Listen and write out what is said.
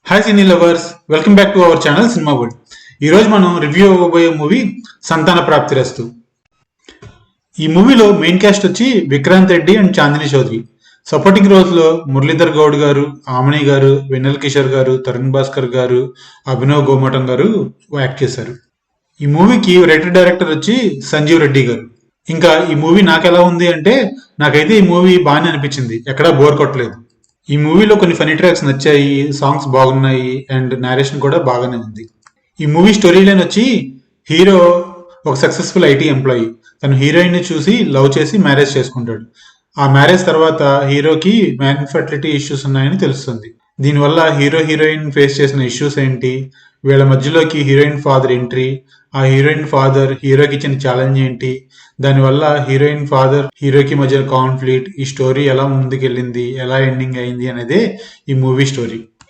Hi cine lovers, welcome back to our channel cinema world. ఈ రోజు మనం review అవ్వబోయే movie సంతాన ప్రాప్తిరస్తు. ఈ మూవీలో మెయిన్ క్యాస్ట్ వచ్చి Vikrant Reddy and Chandini Chowdary. Supporting roles లో మురళీధర్ గౌడ్ గారు, ఆమని గారు, వెన్నెల్ కిషోర్ గారు, తరుణ్ భాస్కర్ గారు, అభినవ్ గోమటం గారు యాక్ట్ చేశారు. ఈ మూవీకి రైటర్ డైరెక్టర్ వచ్చి సంజీవ్ రెడ్డి గారు. ఇంకా ఈ మూవీ నాకు ఎలా ఉంది అంటే, నాకైతే ఈ మూవీ బాగానే అనిపించింది, ఎక్కడా బోర్ కొట్టలేదు. ఈ మూవీలో కొన్ని ఫనీ ట్రాక్స్ నచ్చాయి, సాంగ్స్ బాగున్నాయి అండ్ నేరేషన్ కూడా బాగానే ఉంది. ఈ మూవీ స్టోరీ లైన్ వచ్చి, హీరో ఒక సక్సెస్ఫుల్ ఐటీ ఎంప్లాయీ. తను హీరోయిన్ ని చూసి లవ్ చేసి మ్యారేజ్ చేసుకుంటాడు. ఆ మ్యారేజ్ తర్వాత హీరోకి ఇన్ఫర్టిలిటీ ఇష్యూస్ ఉన్నాయని తెలుస్తుంది. దీనివల్ల హీరోయిన్ ఫేస్ చేసిన ఇష్యూస్ ఏంటి, వీళ్ళ మధ్యలోకి హీరోయిన్ ఫాదర్ ఎంట్రీ, ఆ హీరోయిన్ ఫాదర్ హీరోకి ఇచ్చిన ఛాలెంజ్ ఏంటి, దానివల్ల హీరోయిన్ ఫాదర్ హీరోకి మధ్య కాన్ఫ్లిక్ట్, ఈ స్టోరీ ఎలా ముందుకెళ్ళింది, ఎలా ఎండింగ్ అయింది అనేదే ఈ మూవీ స్టోరీ.